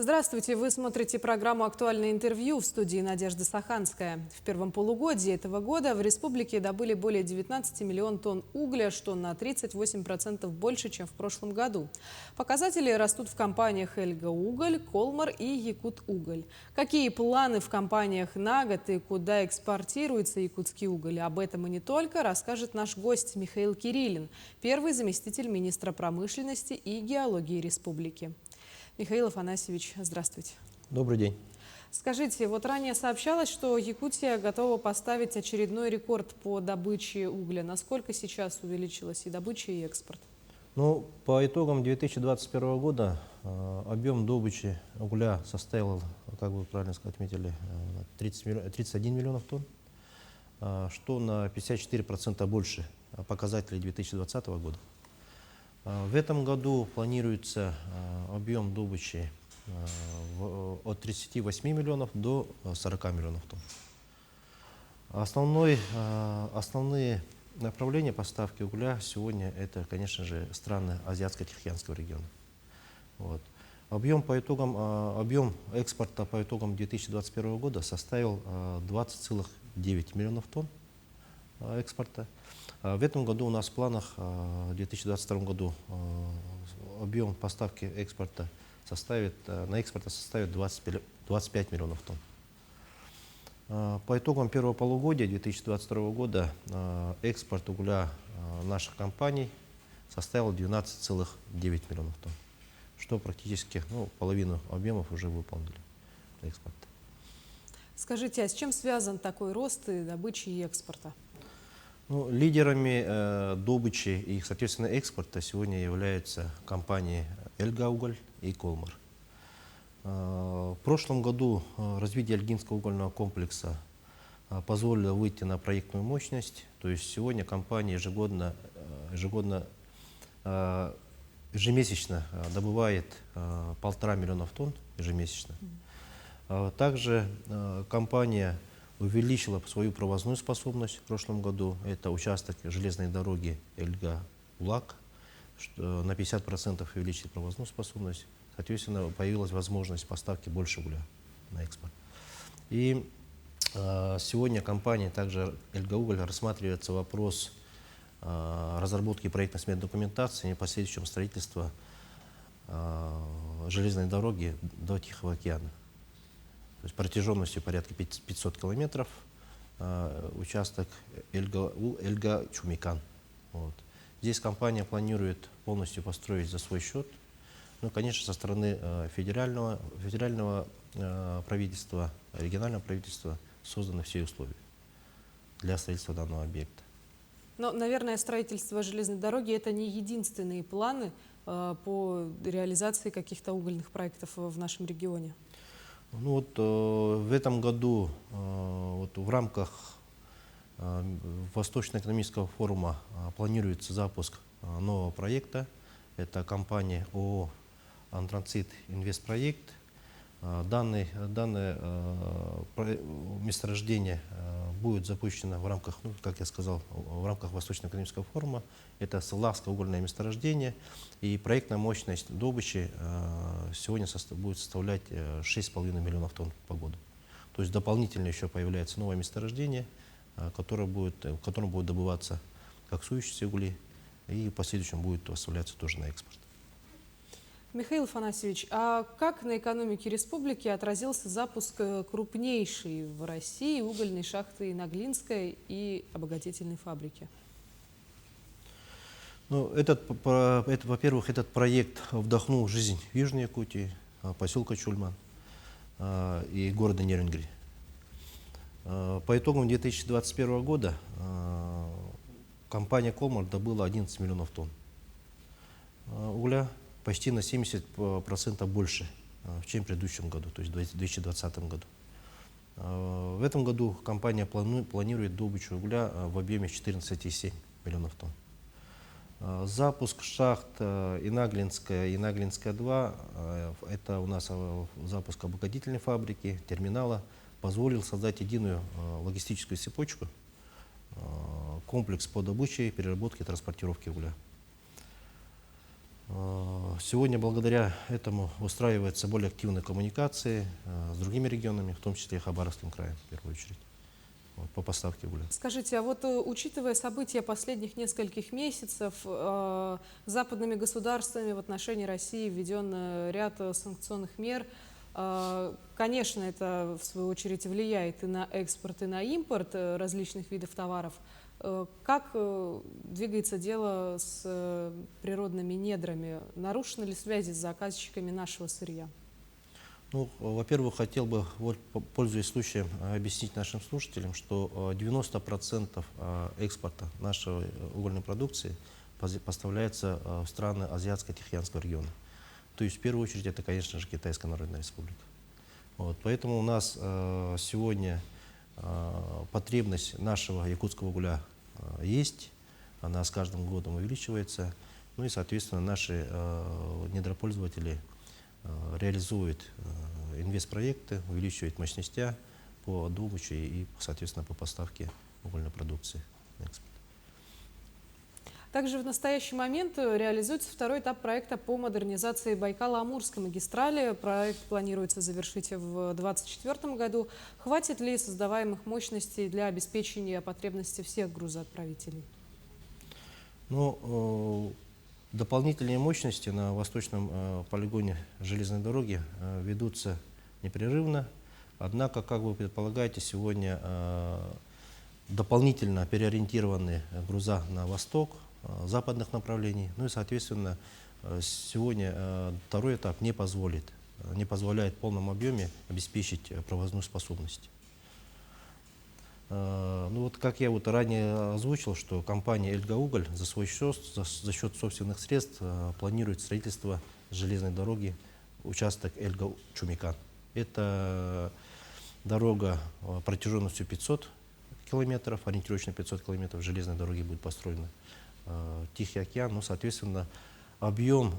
Здравствуйте! Вы смотрите программу «Актуальное интервью», в студии Надежда Саханская. В первом полугодии этого года в республике добыли более 19 миллионов тонн угля, что на 38% больше, чем в прошлом году. Показатели растут в компаниях «Эльга-Уголь», «Колмар» и «Якут-Уголь». Какие планы в компаниях на год и куда экспортируется якутский уголь? Об этом и не только расскажет наш гость Михаил Кириллин, первый заместитель министра промышленности и геологии республики. Михаил Афанасьевич, здравствуйте. Добрый день. Скажите, вот ранее сообщалось, что Якутия готова поставить очередной рекорд по добыче угля. Насколько сейчас увеличилась и добыча, и экспорт? Ну, по итогам 2021 года объем добычи угля составил, как вы правильно отметили, 31 миллионов тонн, что на 54% больше показателей 2020 года. В этом году планируется объем добычи от 38 миллионов до 40 миллионов тонн. Основные направления поставки угля сегодня это, конечно же, страны Азиатско-Тихоокеанского региона. Вот. Объем экспорта по итогам 2021 года составил 20,9 миллионов тонн экспорта. В этом году у нас в планах, в 2022 году, объем поставки экспорта на экспорт составит 25 миллионов тонн. По итогам первого полугодия 2022 года экспорт угля наших компаний составил 12,9 миллионов тонн, что практически половину объемов уже выполнили экспорта. Скажите, а с чем связан такой рост и добычи и экспорта? Лидерами добычи и, соответственно, экспорта сегодня являются компании «Эльга-Уголь» и «Колмар». В прошлом году развитие Эльгинского угольного комплекса позволило выйти на проектную мощность. То есть сегодня компания ежемесячно добывает 1,5 миллиона тонн ежемесячно. Также компания увеличила свою провозную способность в прошлом году. Это участок железной дороги Эльга-Улак, на 50% увеличить провозную способность. Соответственно, появилась возможность поставки больше угля на экспорт. И сегодня компания, также «Эльга-Уголь», рассматривается вопрос разработки проектно-сметной документации и последующего строительства железной дороги до Тихого океана. То есть протяженностью порядка 500 километров участок Эльга-Чумикан. Вот. Здесь компания планирует полностью построить за свой счет. Конечно, со стороны федерального правительства, регионального правительства созданы все условия для строительства данного объекта. Но, наверное, строительство железной дороги – это не единственные планы по реализации каких-то угольных проектов в нашем регионе. В этом году в рамках Восточно-экономического форума планируется запуск нового проекта. Это компания ООО «Антрацит Инвестпроект». Данное месторождение будет запущено в рамках, как я сказал, в рамках Восточно-экономического форума. Это Сылавское угольное месторождение. И проектная мощность добычи сегодня будет составлять 6,5 миллионов тонн по году. То есть дополнительно еще появляется новое месторождение, в котором будут добываться коксующиеся угли и в последующем будет поставляться тоже на экспорт. Михаил Афанасьевич, а как на экономике республики отразился запуск крупнейшей в России угольной шахты Иноглинская и обогатительной фабрики? Во-первых, этот проект вдохнул жизнь в Южной Якутии, поселка Чульман и города Нерюнгри. По итогам 2021 года компания «Колмар» добыла 11 миллионов тонн угля, почти на 70% больше, чем в предыдущем году, то есть в 2020 году. В этом году компания планирует добычу угля в объеме 14,7 миллионов тонн. Запуск шахт Иноглинская и Иноглинская-2, это у нас запуск обогатительной фабрики, терминала, позволил создать единую логистическую цепочку, комплекс по добыче, переработке и транспортировке угля. Сегодня благодаря этому устраиваются более активные коммуникации с другими регионами, в том числе и Хабаровским краем, в первую очередь, вот, по поставке угля. Скажите, а вот учитывая события последних нескольких месяцев, западными государствами в отношении России введен ряд санкционных мер. Конечно, это в свою очередь влияет и на экспорт, и на импорт различных видов товаров. Как двигается дело с природными недрами? Нарушены ли связи с заказчиками нашего сырья? Ну, во-первых, хотел бы, вот, пользуясь случаем, объяснить нашим слушателям, что 90% экспорта нашей угольной продукции поставляется в страны Азиатско-Тихоокеанского региона. То есть, в первую очередь, это, конечно же, Китайская Народная Республика. Вот, поэтому у нас сегодня потребность нашего якутского угля есть, она с каждым годом увеличивается. Ну и, соответственно, наши недропользователи реализуют инвестпроекты, увеличивают мощности по добыче и, соответственно, по поставке угольной продукции на экспорт. Также в настоящий момент реализуется второй этап проекта по модернизации Байкало-Амурской магистрали. Проект планируется завершить в 2024 году. Хватит ли создаваемых мощностей для обеспечения потребностей всех грузоотправителей? Ну, дополнительные мощности на восточном полигоне железной дороги ведутся непрерывно. Однако, как вы предполагаете, сегодня дополнительно переориентированы груза на восток, западных направлений. Ну и, соответственно, сегодня второй этап не позволяет в полном объеме обеспечить провозную способность. Ну вот, как я вот ранее озвучил, что компания «Эльгауголь» за свой счет, за счет собственных средств планирует строительство железной дороги, участок Эльгау-Чумикан. Это дорога протяженностью 500 километров, ориентировочно 500 километров железной дороги будет построена. Тихий океан, ну, соответственно, объем,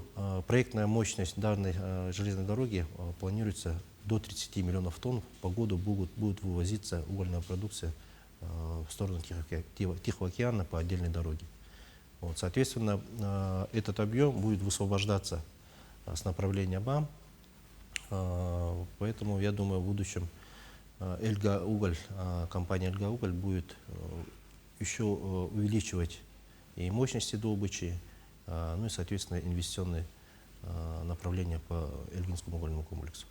проектная мощность данной железной дороги планируется до 30 миллионов тонн. По году будет вывозиться угольная продукция в сторону Тихого океана по отдельной дороге. Вот, соответственно, этот объем будет высвобождаться с направления БАМ. Поэтому, я думаю, в будущем «Эльгауголь», компания «Эльгауголь» будет еще увеличивать и мощности добычи, ну и, соответственно, инвестиционные направления по Эльгинскому угольному комплексу.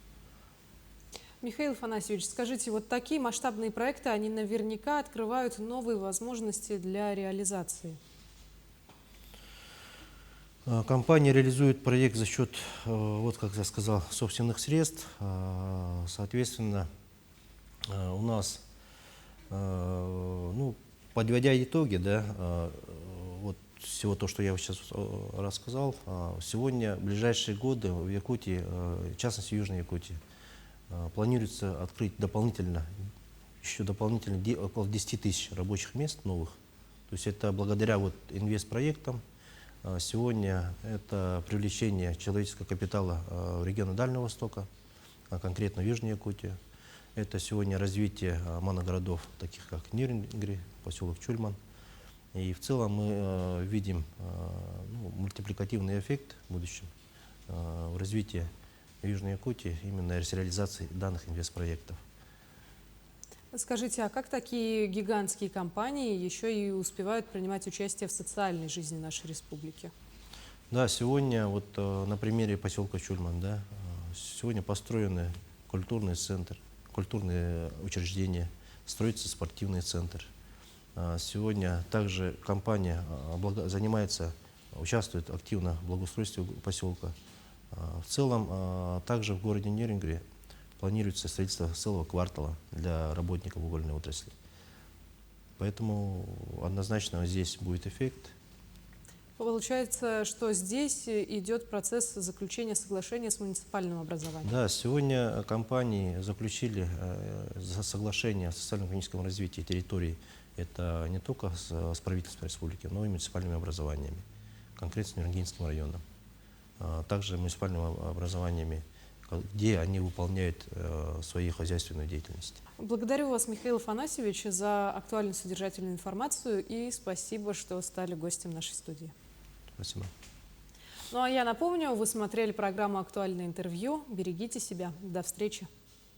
Михаил Афанасьевич, скажите, вот такие масштабные проекты, они наверняка открывают новые возможности для реализации. Компания реализует проект за счет, вот как я сказал, собственных средств. Соответственно, у нас, ну, подводя итоги, да, вот всего то, что я сейчас рассказал, сегодня, в ближайшие годы в Якутии, в частности в Южной Якутии, планируется открыть еще дополнительно около 10 тысяч рабочих мест новых. То есть это благодаря вот инвестпроектам. Сегодня это привлечение человеческого капитала в регионы Дальнего Востока, а конкретно в Южной Якутии. Это сегодня развитие моногородов, таких как Нирингри, поселок Чульман. И в целом мы видим мультипликативный эффект в будущем в развитии Южной Якутии именно с реализацией данных инвестпроектов. Скажите, а как такие гигантские компании еще и успевают принимать участие в социальной жизни нашей республики? Да, сегодня вот на примере поселка Чульман, да, сегодня построены культурный центр, культурные учреждения, строится спортивный центр. Сегодня также компания участвует активно в благоустройстве поселка. В целом, также в городе Нирингри планируется строительство целого квартала для работников угольной отрасли. Поэтому однозначно здесь будет эффект. Получается, что здесь идет процесс заключения соглашения с муниципальным образованием. Да, сегодня компании заключили соглашение о социально-экономическом развитии территории. Это не только с правительством республики, но и муниципальными образованиями, конкретно с Нирингинским районом. Также муниципальными образованиями, где они выполняют свою хозяйственную деятельность. Благодарю вас, Михаил Афанасьевич, за актуальную содержательную информацию и спасибо, что стали гостем нашей студии. Спасибо. Ну а я напомню, вы смотрели программу «Актуальное интервью». Берегите себя. До встречи.